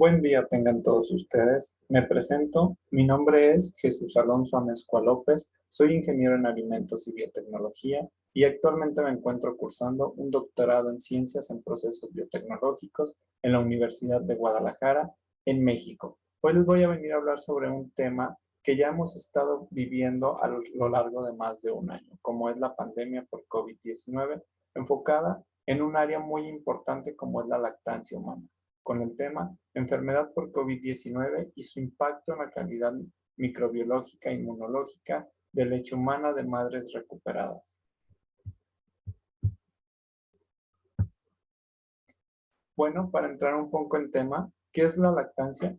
Buen día tengan todos ustedes. Me presento. Mi nombre es Jesús Alonso Amezcua López. Soy ingeniero en alimentos y biotecnología y actualmente me encuentro cursando un doctorado en ciencias en procesos biotecnológicos en la Universidad de Guadalajara, en México. Hoy les voy a venir a hablar sobre un tema que ya hemos estado viviendo a lo largo de más de un año, como es la pandemia por COVID-19, enfocada en un área muy importante como es la lactancia humana, con el tema enfermedad por COVID-19 y su impacto en la calidad microbiológica e inmunológica de leche humana de madres recuperadas. Bueno, para entrar un poco en tema, ¿qué es la lactancia?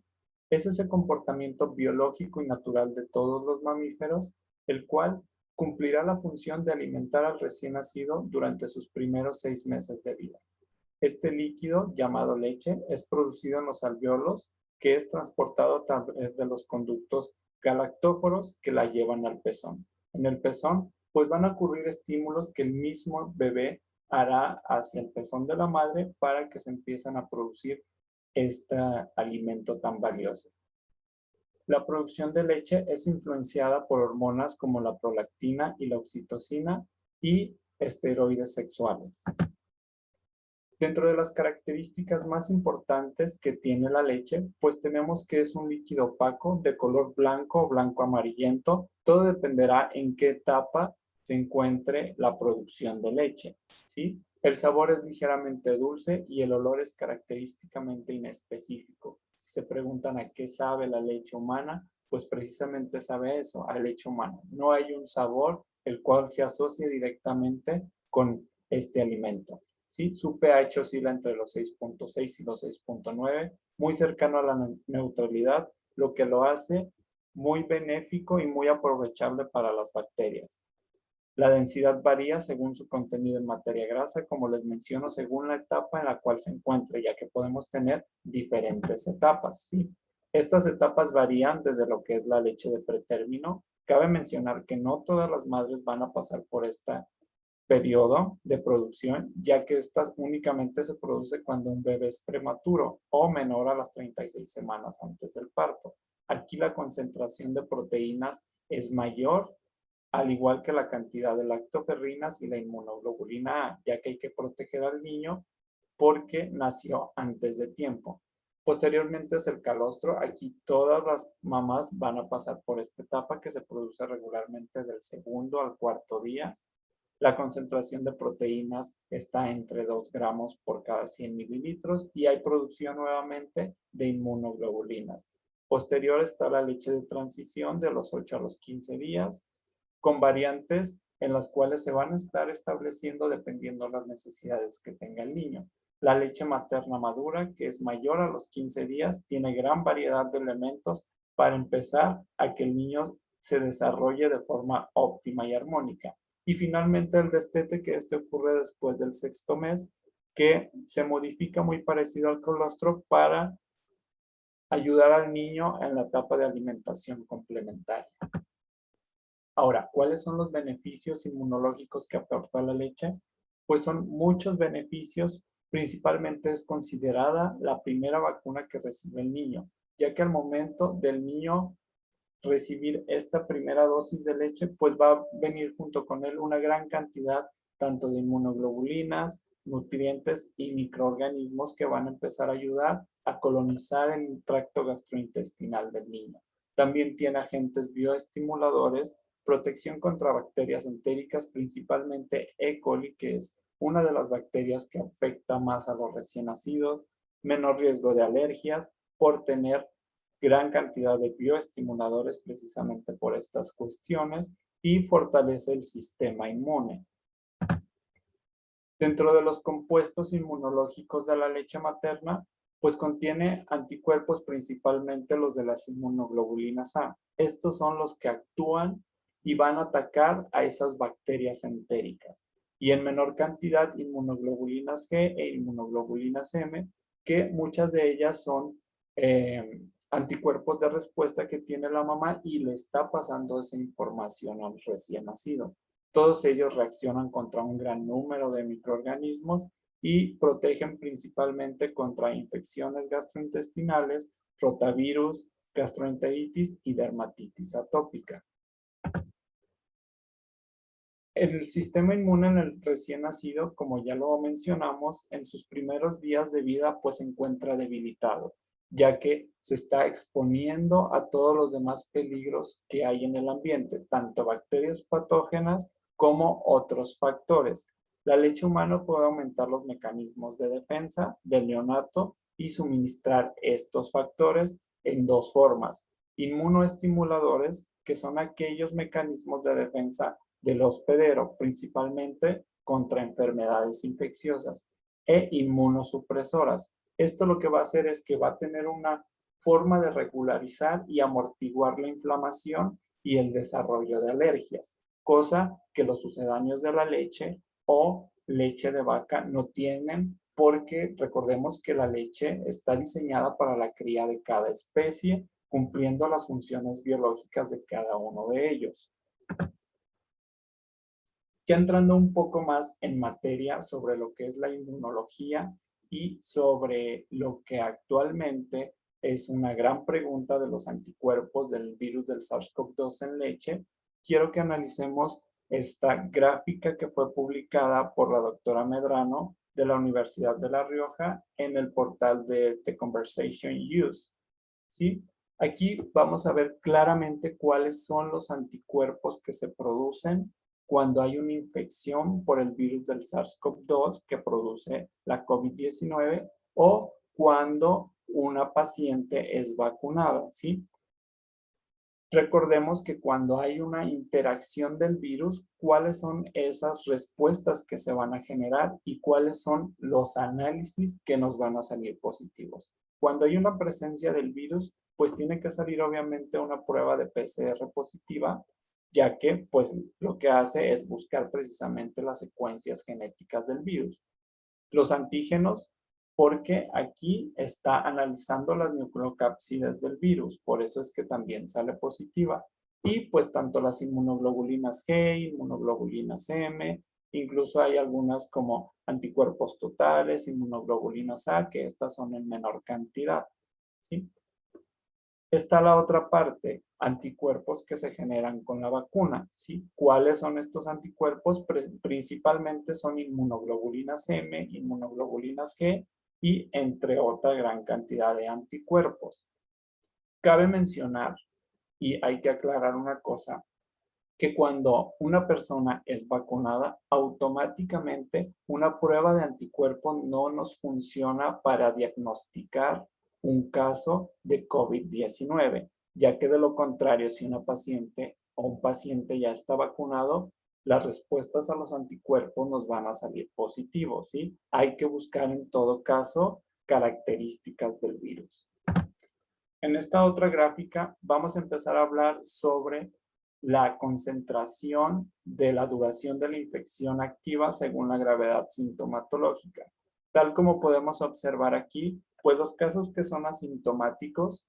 Es ese comportamiento biológico y natural de todos los mamíferos, el cual cumplirá la función de alimentar al recién nacido durante sus primeros 6 meses de vida. Este líquido, llamado leche, es producido en los alvéolos, que es transportado a través de los conductos galactóforos que la llevan al pezón. En el pezón, pues van a ocurrir estímulos que el mismo bebé hará hacia el pezón de la madre para que se empiecen a producir este alimento tan valioso. La producción de leche es influenciada por hormonas como la prolactina y la oxitocina y esteroides sexuales. Dentro de las características más importantes que tiene la leche, pues tenemos que es un líquido opaco de color blanco o blanco amarillento. Todo dependerá en qué etapa se encuentre la producción de leche, ¿sí? El sabor es ligeramente dulce y el olor es característicamente inespecífico. Si se preguntan a qué sabe la leche humana, pues precisamente sabe eso, a leche humana. No hay un sabor el cual se asocie directamente con este alimento. ¿Sí? Su pH oscila entre los 6.6 y los 6.9, muy cercano a la neutralidad, lo que lo hace muy benéfico y muy aprovechable para las bacterias. La densidad varía según su contenido en materia grasa, como les menciono, según la etapa en la cual se encuentre, ya que podemos tener diferentes etapas, ¿sí? Estas etapas varían desde lo que es la leche de pretérmino. Cabe mencionar que no todas las madres van a pasar por esta periodo de producción, ya que esta únicamente se produce cuando un bebé es prematuro o menor a las 36 semanas antes del parto. Aquí la concentración de proteínas es mayor, al igual que la cantidad de lactoferrinas y la inmunoglobulina A, ya que hay que proteger al niño porque nació antes de tiempo. Posteriormente es el calostro. Aquí todas las mamás van a pasar por esta etapa que se produce regularmente del segundo al cuarto día. La concentración de proteínas está entre 2 gramos por cada 100 mililitros y hay producción nuevamente de inmunoglobulinas. Posterior está la leche de transición de los 8 a los 15 días, con variantes en las cuales se van a estar estableciendo dependiendo las necesidades que tenga el niño. La leche materna madura, que es mayor a los 15 días, tiene gran variedad de elementos para empezar a que el niño se desarrolle de forma óptima y armónica. Y finalmente el destete, que ocurre después del 6º mes, que se modifica muy parecido al colostro para ayudar al niño en la etapa de alimentación complementaria. Ahora, ¿cuáles son los beneficios inmunológicos que aporta la leche? Pues son muchos beneficios. Principalmente es considerada la primera vacuna que recibe el niño, ya que al momento del niño recibir esta primera dosis de leche, pues va a venir junto con él una gran cantidad tanto de inmunoglobulinas, nutrientes y microorganismos que van a empezar a ayudar a colonizar el tracto gastrointestinal del niño. También tiene agentes bioestimuladores, protección contra bacterias entéricas, principalmente E. coli, que es una de las bacterias que afecta más a los recién nacidos, menor riesgo de alergias por tener gran cantidad de bioestimuladores precisamente por estas cuestiones y fortalece el sistema inmune. Dentro de los compuestos inmunológicos de la leche materna, pues contiene anticuerpos, principalmente los de las inmunoglobulinas A. Estos son los que actúan y van a atacar a esas bacterias entéricas. Y en menor cantidad, inmunoglobulinas G e inmunoglobulinas M, que muchas de ellas son anticuerpos de respuesta que tiene la mamá y le está pasando esa información al recién nacido. Todos ellos reaccionan contra un gran número de microorganismos y protegen principalmente contra infecciones gastrointestinales, rotavirus, gastroenteritis y dermatitis atópica. El sistema inmune en el recién nacido, como ya lo mencionamos, en sus primeros días de vida pues se encuentra debilitado, ya que se está exponiendo a todos los demás peligros que hay en el ambiente, tanto bacterias patógenas como otros factores. La leche humana puede aumentar los mecanismos de defensa del neonato y suministrar estos factores en dos formas: inmunoestimuladores, que son aquellos mecanismos de defensa del hospedero, principalmente contra enfermedades infecciosas, e inmunosupresoras. Esto lo que va a hacer es que va a tener una forma de regularizar y amortiguar la inflamación y el desarrollo de alergias, cosa que los sucedáneos de la leche o leche de vaca no tienen, porque recordemos que la leche está diseñada para la cría de cada especie, cumpliendo las funciones biológicas de cada uno de ellos. Ya entrando un poco más en materia sobre lo que es la inmunología y sobre lo que actualmente es una gran pregunta de los anticuerpos del virus del SARS-CoV-2 en leche, quiero que analicemos esta gráfica que fue publicada por la doctora Medrano de la Universidad de La Rioja en el portal de The Conversation Use. ¿Sí? Aquí vamos a ver claramente cuáles son los anticuerpos que se producen cuando hay una infección por el virus del SARS-CoV-2 que produce la COVID-19 o cuando una paciente es vacunada, ¿sí? Recordemos que cuando hay una interacción del virus, cuáles son esas respuestas que se van a generar y cuáles son los análisis que nos van a salir positivos. Cuando hay una presencia del virus, pues tiene que salir obviamente una prueba de PCR positiva, ya que pues lo que hace es buscar precisamente las secuencias genéticas del virus. Los antígenos, porque aquí está analizando las nucleocápsidas del virus, por eso es que también sale positiva. Y pues tanto las inmunoglobulinas G, inmunoglobulinas M, incluso hay algunas como anticuerpos totales, inmunoglobulinas A, que estas son en menor cantidad, ¿sí? Está la otra parte, anticuerpos que se generan con la vacuna, ¿sí? ¿Cuáles son estos anticuerpos? Principalmente son inmunoglobulinas M, inmunoglobulinas G y entre otra gran cantidad de anticuerpos. Cabe mencionar, y hay que aclarar una cosa, que cuando una persona es vacunada, automáticamente una prueba de anticuerpo no nos funciona para diagnosticar un caso de COVID-19, ya que de lo contrario, si una paciente o un paciente ya está vacunado, las respuestas a los anticuerpos nos van a salir positivos, ¿sí? Hay que buscar en todo caso características del virus. En esta otra gráfica vamos a empezar a hablar sobre la concentración de la duración de la infección activa según la gravedad sintomatológica. Tal como podemos observar aquí, pues los casos que son asintomáticos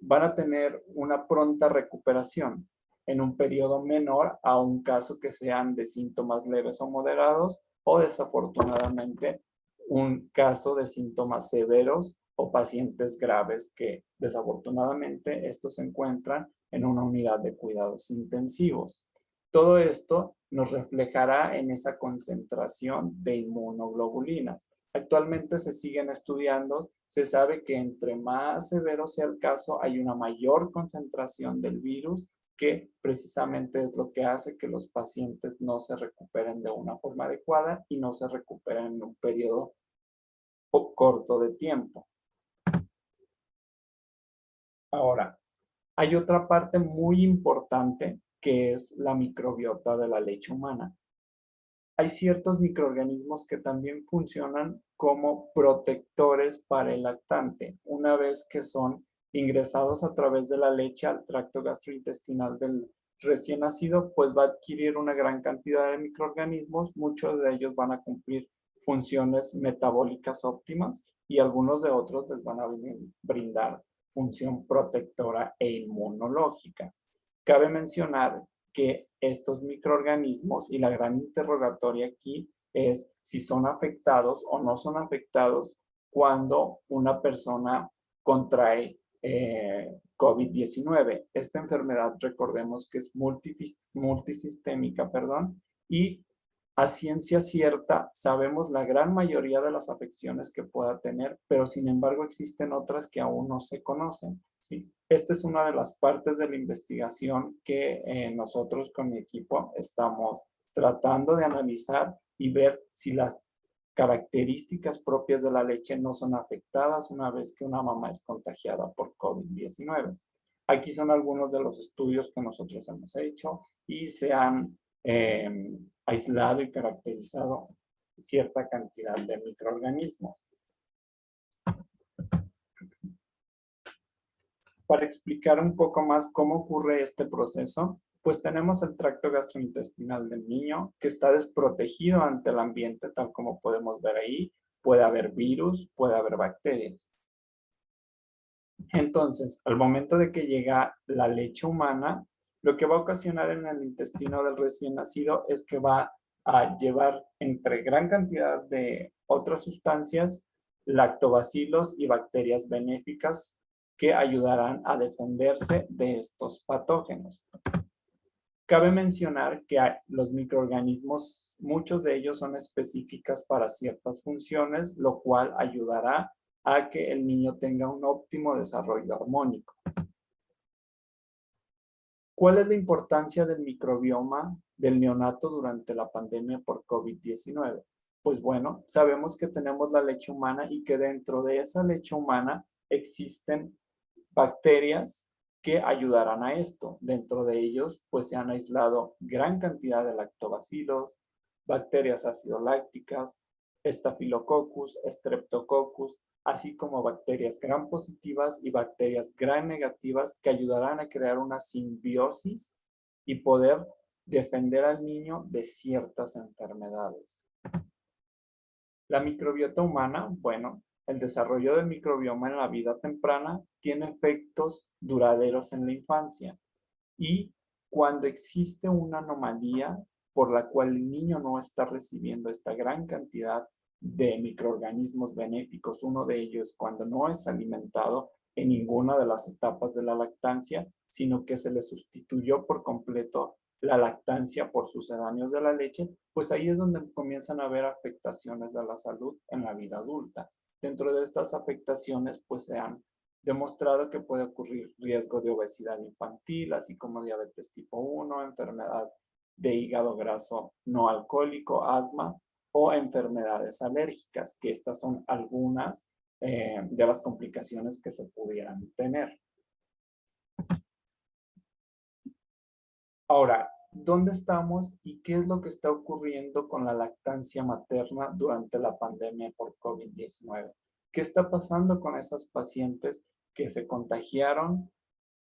van a tener una pronta recuperación en un periodo menor a un caso que sean de síntomas leves o moderados o desafortunadamente un caso de síntomas severos o pacientes graves que desafortunadamente estos se encuentran en una unidad de cuidados intensivos. Todo esto nos reflejará en esa concentración de inmunoglobulinas. Actualmente se siguen estudiando, se sabe que entre más severo sea el caso, hay una mayor concentración del virus que precisamente es lo que hace que los pacientes no se recuperen de una forma adecuada y no se recuperen en un periodo corto de tiempo. Ahora, hay otra parte muy importante que es la microbiota de la leche humana. Hay ciertos microorganismos que también funcionan como protectores para el lactante. Una vez que son ingresados a través de la leche al tracto gastrointestinal del recién nacido, pues va a adquirir una gran cantidad de microorganismos. Muchos de ellos van a cumplir funciones metabólicas óptimas y algunos de otros les van a brindar función protectora e inmunológica. Cabe mencionar que estos microorganismos y la gran interrogatoria aquí es si son afectados o no son afectados cuando una persona contrae COVID-19. Esta enfermedad, recordemos que es multisistémica, perdón, y a ciencia cierta sabemos la gran mayoría de las afecciones que pueda tener, pero sin embargo existen otras que aún no se conocen, ¿sí? Esta es una de las partes de la investigación que nosotros con mi equipo estamos tratando de analizar y ver si las características propias de la leche no son afectadas una vez que una mamá es contagiada por COVID-19. Aquí son algunos de los estudios que nosotros hemos hecho y se han aislado y caracterizado cierta cantidad de microorganismos. Para explicar un poco más cómo ocurre este proceso, pues tenemos el tracto gastrointestinal del niño que está desprotegido ante el ambiente, tal como podemos ver ahí. Puede haber virus, puede haber bacterias. Entonces, al momento de que llega la leche humana, lo que va a ocasionar en el intestino del recién nacido es que va a llevar entre gran cantidad de otras sustancias, lactobacilos y bacterias benéficas que ayudarán a defenderse de estos patógenos. Cabe mencionar que los microorganismos, muchos de ellos son específicas para ciertas funciones, lo cual ayudará a que el niño tenga un óptimo desarrollo armónico. ¿Cuál es la importancia del microbioma del neonato durante la pandemia por COVID-19? Pues bueno, sabemos que tenemos la leche humana y que dentro de esa leche humana existen bacterias que ayudarán a esto. Dentro de ellos, pues se han aislado gran cantidad de lactobacilos, bacterias acidolácticas, Staphylococcus, Streptococcus, así como bacterias gram positivas y bacterias gram negativas que ayudarán a crear una simbiosis y poder defender al niño de ciertas enfermedades. La microbiota humana, bueno, el desarrollo del microbioma en la vida temprana tiene efectos duraderos en la infancia y cuando existe una anomalía por la cual el niño no está recibiendo esta gran cantidad de microorganismos benéficos, uno de ellos cuando no es alimentado en ninguna de las etapas de la lactancia, sino que se le sustituyó por completo la lactancia por sucedáneos de la leche, pues ahí es donde comienzan a haber afectaciones de la salud en la vida adulta. Dentro de estas afectaciones, pues se han demostrado que puede ocurrir riesgo de obesidad infantil, así como diabetes tipo 1, enfermedad de hígado graso no alcohólico, asma o enfermedades alérgicas, que estas son algunas de las complicaciones que se pudieran tener. Ahora, ¿dónde estamos y qué es lo que está ocurriendo con la lactancia materna durante la pandemia por COVID-19? ¿Qué está pasando con esas pacientes que se contagiaron,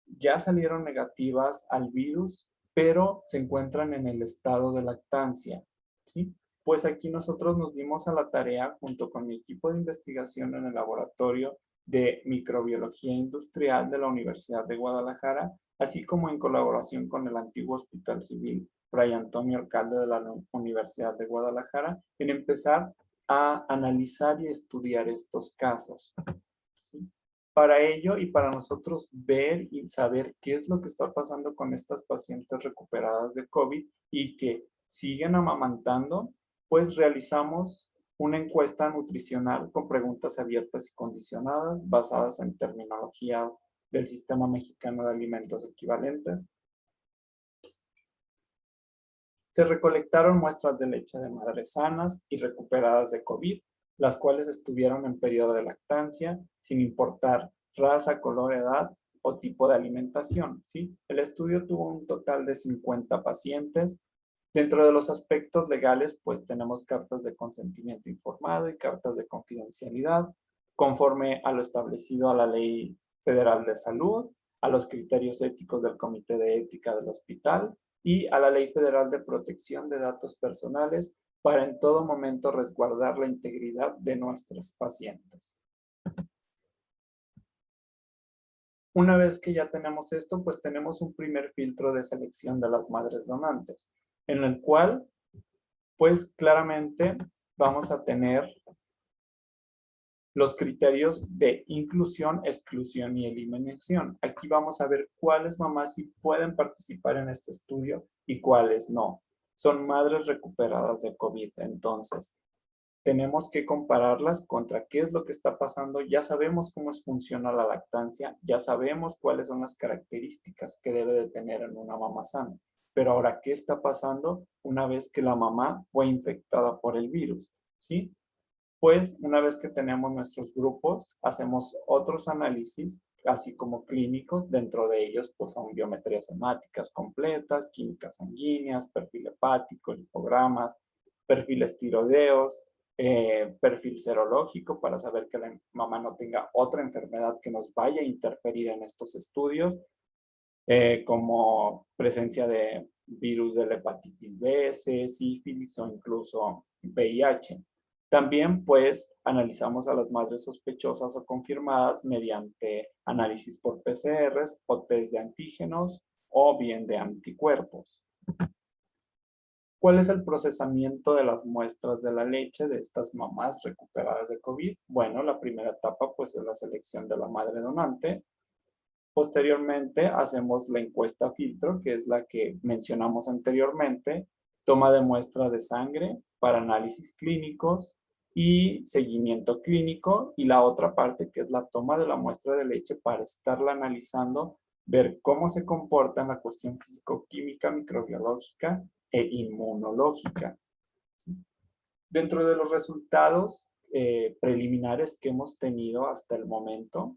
ya salieron negativas al virus, pero se encuentran en el estado de lactancia? ¿Sí? Pues aquí nosotros nos dimos a la tarea, junto con mi equipo de investigación en el laboratorio de microbiología industrial de la Universidad de Guadalajara, así como en colaboración con el antiguo Hospital Civil Fray Antonio Alcalde de la Universidad de Guadalajara, en empezar a analizar y estudiar estos casos. ¿Sí? Para ello y para nosotros ver y saber qué es lo que está pasando con estas pacientes recuperadas de COVID y que siguen amamantando, pues realizamos una encuesta nutricional con preguntas abiertas y condicionadas basadas en terminología del Sistema Mexicano de Alimentos Equivalentes. Se recolectaron muestras de leche de madres sanas y recuperadas de COVID, las cuales estuvieron en periodo de lactancia, sin importar raza, color, edad o tipo de alimentación, ¿sí? El estudio tuvo un total de 50 pacientes. Dentro de los aspectos legales, pues tenemos cartas de consentimiento informado y cartas de confidencialidad, conforme a lo establecido a la Ley Federal de Salud, a los criterios éticos del Comité de Ética del Hospital y a la Ley Federal de Protección de Datos Personales para en todo momento resguardar la integridad de nuestros pacientes. Una vez que ya tenemos esto, pues tenemos un primer filtro de selección de las madres donantes, en el cual Pues claramente vamos a tener los criterios de inclusión, exclusión y eliminación. Aquí vamos a ver cuáles mamás sí pueden participar en este estudio y cuáles no. Son madres recuperadas de COVID, entonces tenemos que compararlas contra qué es lo que está pasando. Ya sabemos cómo funciona la lactancia, ya sabemos cuáles son las características que debe de tener en una mamá sana. Pero ahora, ¿qué está pasando una vez que la mamá fue infectada por el virus? ¿Sí? Pues una vez que tenemos nuestros grupos, hacemos otros análisis, así como clínicos. Dentro de ellos, pues son biometrías hemáticas completas, químicas sanguíneas, perfil hepático, lipogramas, perfiles tiroideos, perfil serológico para saber que la mamá no tenga otra enfermedad que nos vaya a interferir en estos estudios, como presencia de virus de la hepatitis B, C, sífilis o incluso VIH. También, pues, analizamos a las madres sospechosas o confirmadas mediante análisis por PCRs o test de antígenos o bien de anticuerpos. ¿Cuál es el procesamiento de las muestras de la leche de estas mamás recuperadas de COVID? Bueno, la primera etapa, pues, es la selección de la madre donante. Posteriormente hacemos la encuesta filtro, que es la que mencionamos anteriormente, toma de muestra de sangre para análisis clínicos y seguimiento clínico, y la otra parte que es la toma de la muestra de leche para estarla analizando, ver cómo se comporta en la cuestión físico-química, microbiológica e inmunológica. Dentro de los resultados preliminares que hemos tenido hasta el momento,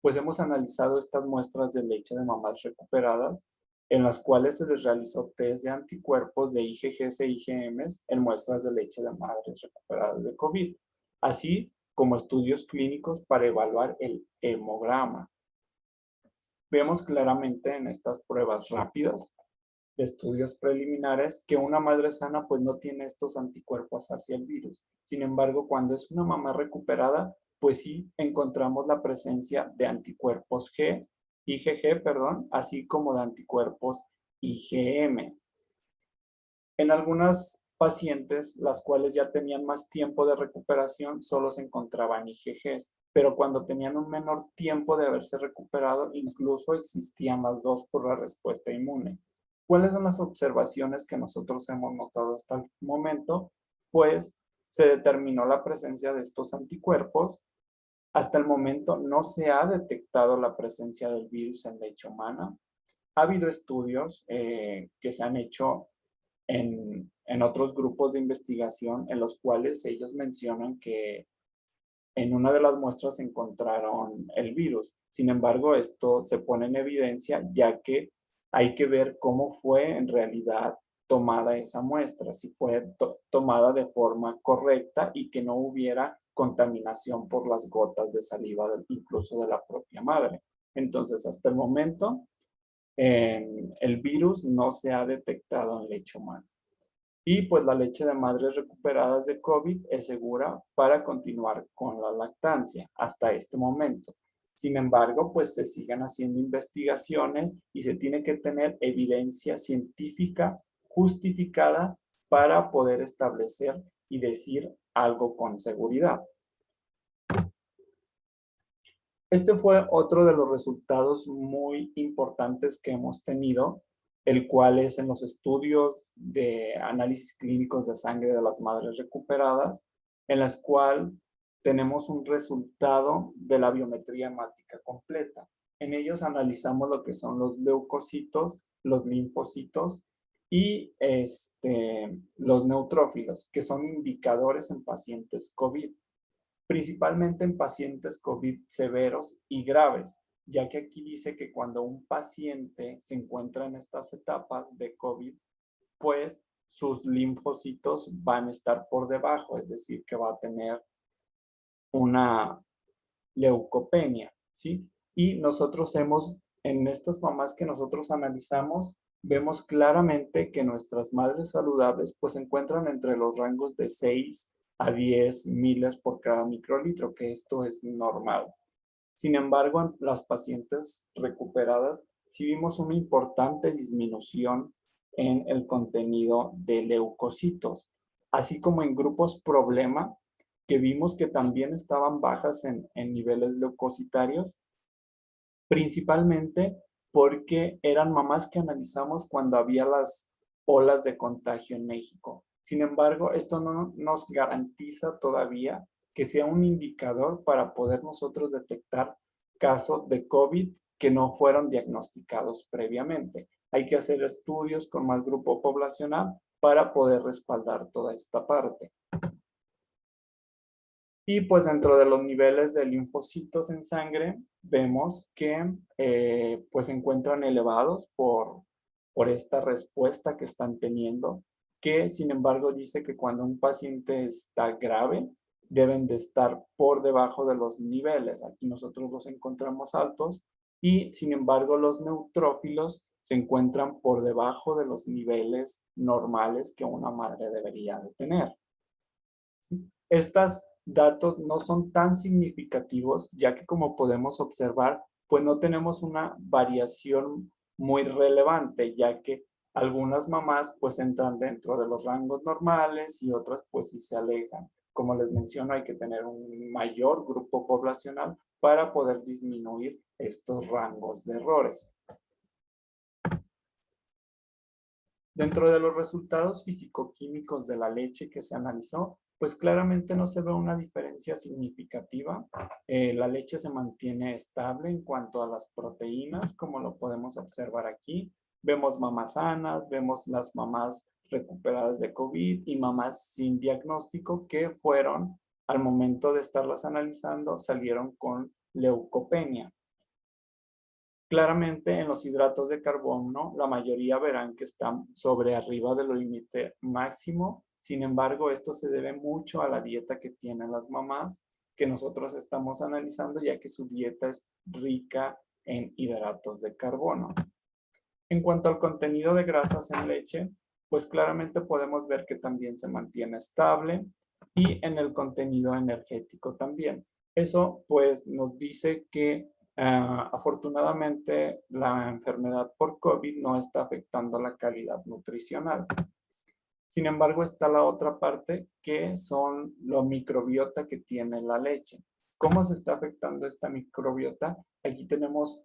pues hemos analizado estas muestras de leche de mamás recuperadas, en las cuales se les realizó test de anticuerpos de IgGs e IgMs en muestras de leche de madres recuperadas de COVID, así como estudios clínicos para evaluar el hemograma. Vemos claramente en estas pruebas rápidas de estudios preliminares que una madre sana pues no tiene estos anticuerpos hacia el virus. Sin embargo, cuando es una mamá recuperada, pues sí encontramos la presencia de anticuerpos IgG, perdón, así como de anticuerpos IgM. En algunas pacientes, las cuales ya tenían más tiempo de recuperación, solo se encontraban IgGs, pero cuando tenían un menor tiempo de haberse recuperado, incluso existían las dos por la respuesta inmune. ¿Cuáles son las observaciones que nosotros hemos notado hasta el momento? Pues se determinó la presencia de estos anticuerpos. Hasta el momento no se ha detectado la presencia del virus en leche humana. Ha habido estudios que se han hecho en otros grupos de investigación en los cuales ellos mencionan que en una de las muestras encontraron el virus. Sin embargo, esto se pone en evidencia ya que hay que ver cómo fue en realidad tomada esa muestra, si fue tomada de forma correcta y que no hubiera contaminación por las gotas de saliva, incluso de la propia madre. Entonces, hasta el momento, el virus no se ha detectado en leche humana. Y pues la leche de madres recuperadas de COVID es segura para continuar con la lactancia hasta este momento. Sin embargo, pues se siguen haciendo investigaciones y se tiene que tener evidencia científica justificada para poder establecer y decir algo con seguridad. Este fue otro de los resultados muy importantes que hemos tenido, el cual es en los estudios de análisis clínicos de sangre de las madres recuperadas, en las cuales tenemos un resultado de la biometría hemática completa. En ellos analizamos lo que son los leucocitos, los linfocitos y los neutrófilos, que son indicadores en pacientes COVID, principalmente en pacientes COVID severos y graves, ya que aquí dice que cuando un paciente se encuentra en estas etapas de COVID, pues sus linfocitos van a estar por debajo, es decir, que va a tener una leucopenia, ¿sí? Y nosotros en estas mamás que nosotros analizamos, vemos claramente que nuestras madres saludables pues se encuentran entre los rangos de 6 a 10 miles por cada microlitro, que esto es normal. Sin embargo, en las pacientes recuperadas sí vimos una importante disminución en el contenido de leucocitos. así como en grupos problema, que vimos que también estaban bajas en niveles leucocitarios, principalmente porque eran mamás que analizamos cuando había las olas de contagio en México. Sin embargo, esto no nos garantiza todavía que sea un indicador para poder nosotros detectar casos de COVID que no fueron diagnosticados previamente. Hay que hacer estudios con más grupo poblacional para poder respaldar toda esta parte. Y pues dentro de los niveles de linfocitos en sangre, vemos que pues se encuentran elevados por esta respuesta que están teniendo, que sin embargo dice que cuando un paciente está grave, deben de estar por debajo de los niveles. Aquí nosotros los encontramos altos y sin embargo los neutrófilos se encuentran por debajo de los niveles normales que una madre debería de tener. Estos datos no son tan significativos, ya que como podemos observar, pues no tenemos una variación muy relevante, ya que algunas mamás pues entran dentro de los rangos normales y otras pues sí se alejan. Como les menciono, hay que tener un mayor grupo poblacional para poder disminuir estos rangos de errores. Dentro de los resultados físico-químicos de la leche que se analizó, pues claramente no se ve una diferencia significativa. La leche se mantiene estable en cuanto a las proteínas, como lo podemos observar aquí. Vemos mamás sanas, vemos las mamás recuperadas de COVID y mamás sin diagnóstico que fueron, al momento de estarlas analizando, salieron con leucopenia. Claramente en los hidratos de carbono, la mayoría verán que están sobre arriba del límite máximo. Sin embargo, esto se debe mucho a la dieta que tienen las mamás que nosotros estamos analizando, ya que su dieta es rica en hidratos de carbono. En cuanto al contenido de grasas en leche, pues claramente podemos ver que también se mantiene estable y en el contenido energético también. Eso pues nos dice que afortunadamente la enfermedad por COVID no está afectando la calidad nutricional. Sin embargo, está la otra parte que son la microbiota que tiene la leche. ¿Cómo se está afectando esta microbiota? Aquí tenemos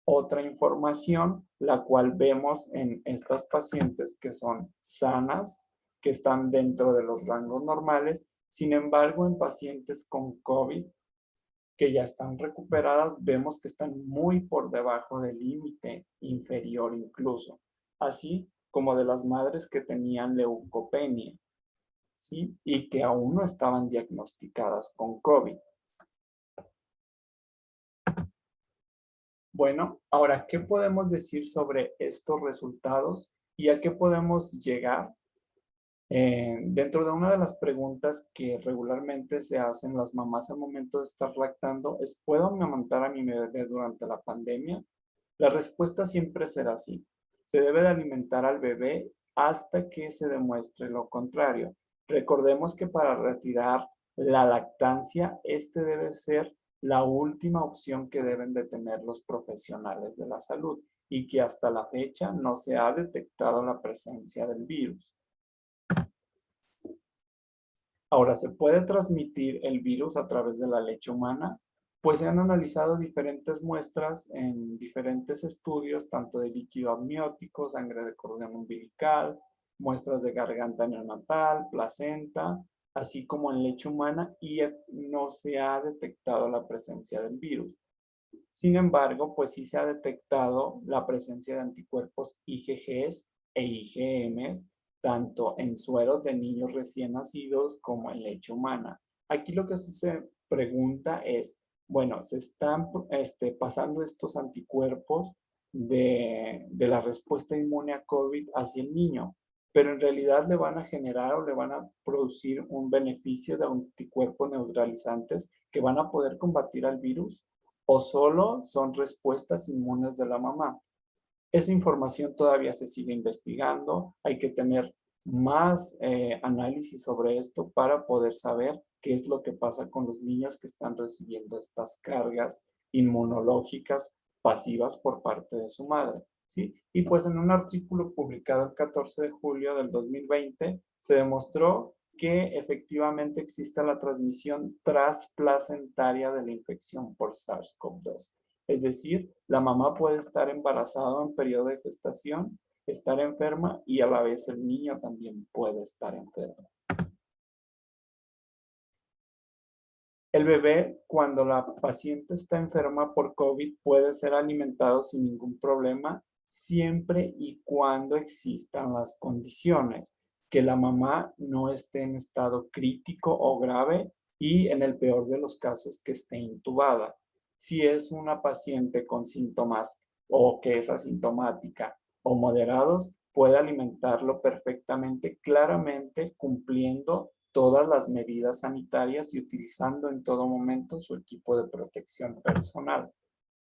otra información, la cual vemos en estas pacientes que son sanas, que están dentro de los rangos normales. Sin embargo, en pacientes con COVID que ya están recuperadas, vemos que están muy por debajo del límite inferior incluso, así como de las madres que tenían leucopenia, ¿sí? Y que aún no estaban diagnosticadas con COVID. Bueno, ahora, ¿qué podemos decir sobre estos resultados y a qué podemos llegar? Dentro de una de las preguntas que regularmente se hacen las mamás al momento de estar lactando es, ¿puedo amamantar a mi bebé durante la pandemia? La respuesta siempre será sí. Se debe de alimentar al bebé hasta que se demuestre lo contrario. Recordemos que para retirar la lactancia, este debe ser la última opción que deben de tener los profesionales de la salud y que hasta la fecha no se ha detectado la presencia del virus. Ahora, ¿se puede transmitir el virus a través de la leche humana? Pues se han analizado diferentes muestras en diferentes estudios, tanto de líquido amniótico, sangre de cordón umbilical, muestras de garganta neonatal, placenta, así como en leche humana, y no se ha detectado la presencia del virus. Sin embargo, pues sí se ha detectado la presencia de anticuerpos IgGs e IgMs, tanto en sueros de niños recién nacidos como en leche humana. Aquí lo que se pregunta es, bueno, se están pasando estos anticuerpos de la respuesta inmune a COVID hacia el niño, pero en realidad le van a generar o le van a producir un beneficio de anticuerpos neutralizantes que van a poder combatir al virus o solo son respuestas inmunes de la mamá. Esa información todavía se sigue investigando, hay que tener más análisis sobre esto para poder saber qué es lo que pasa con los niños que están recibiendo estas cargas inmunológicas pasivas por parte de su madre, ¿sí? Y pues en un artículo publicado el 14 de julio del 2020 se demostró que efectivamente exista la transmisión transplacentaria de la infección por SARS-CoV-2. Es decir, la mamá puede estar embarazada en periodo de gestación, estar enferma y a la vez el niño también puede estar enfermo. El bebé, cuando la paciente está enferma por COVID, puede ser alimentado sin ningún problema, siempre y cuando existan las condiciones, que la mamá no esté en estado crítico o grave y en el peor de los casos que esté intubada. Si es una paciente con síntomas o que es asintomática o moderados, puede alimentarlo perfectamente, claramente cumpliendo todas las medidas sanitarias y utilizando en todo momento su equipo de protección personal.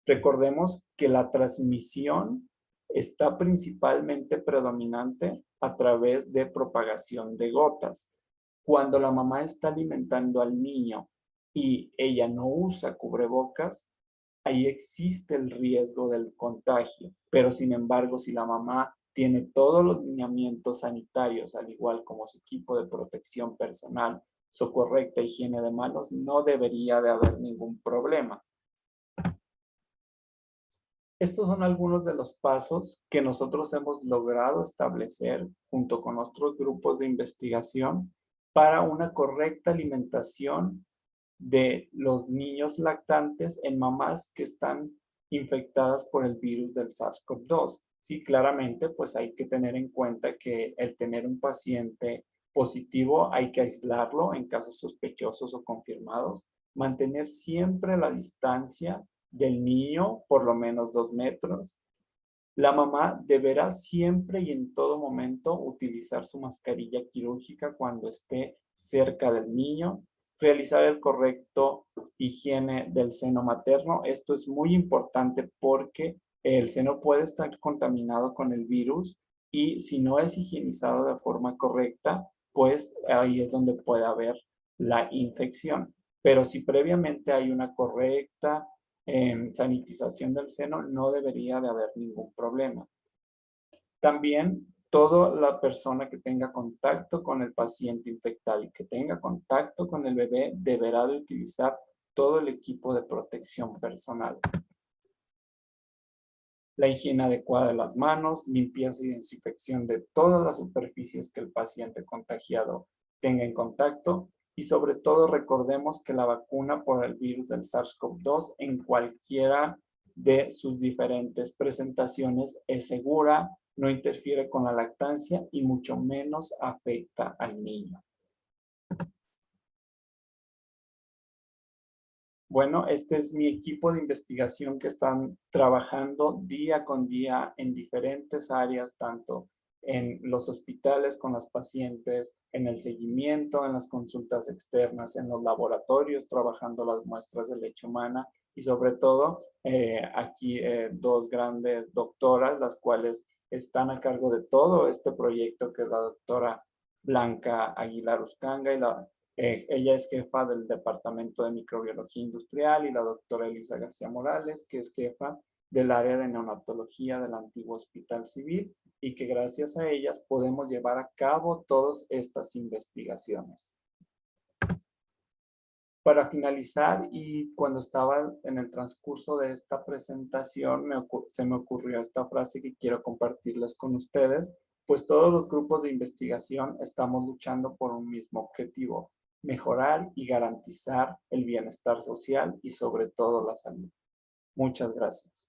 Recordemos que la transmisión está principalmente predominante a través de propagación de gotas. Cuando la mamá está alimentando al niño y ella no usa cubrebocas, ahí existe el riesgo del contagio. Pero sin embargo, si la mamá tiene todos los lineamientos sanitarios, al igual como su equipo de protección personal, su correcta higiene de manos, no debería de haber ningún problema. Estos son algunos de los pasos que nosotros hemos logrado establecer junto con otros grupos de investigación para una correcta alimentación de los niños lactantes en mamás que están infectadas por el virus del SARS-CoV-2. Sí, claramente, pues hay que tener en cuenta que el tener un paciente positivo hay que aislarlo en casos sospechosos o confirmados, mantener siempre la distancia del niño, por lo menos 2 metros. La mamá deberá siempre y en todo momento utilizar su mascarilla quirúrgica cuando esté cerca del niño, realizar el correcto higiene del seno materno. Esto es muy importante porque el seno puede estar contaminado con el virus y si no es higienizado de forma correcta, pues ahí es donde puede haber la infección. Pero si previamente hay una correcta sanitización del seno, no debería de haber ningún problema. También toda la persona que tenga contacto con el paciente infectado y que tenga contacto con el bebé deberá de utilizar todo el equipo de protección personal. La higiene adecuada de las manos, limpieza y desinfección de todas las superficies que el paciente contagiado tenga en contacto y sobre todo recordemos que la vacuna por el virus del SARS-CoV-2 en cualquiera de sus diferentes presentaciones es segura, no interfiere con la lactancia y mucho menos afecta al niño. Bueno, este es mi equipo de investigación que están trabajando día con día en diferentes áreas, tanto en los hospitales con las pacientes, en el seguimiento, en las consultas externas, en los laboratorios, trabajando las muestras de leche humana y sobre todo aquí dos grandes doctoras, las cuales están a cargo de todo este proyecto, que es la doctora Blanca Aguilar Uscanga y ella es jefa del Departamento de Microbiología Industrial y la doctora Elisa García Morales, que es jefa del área de neonatología del antiguo Hospital Civil y que gracias a ellas podemos llevar a cabo todas estas investigaciones. Para finalizar, y cuando estaba en el transcurso de esta presentación, se me ocurrió esta frase que quiero compartirles con ustedes, pues todos los grupos de investigación estamos luchando por un mismo objetivo: mejorar y garantizar el bienestar social y sobre todo la salud. Muchas gracias.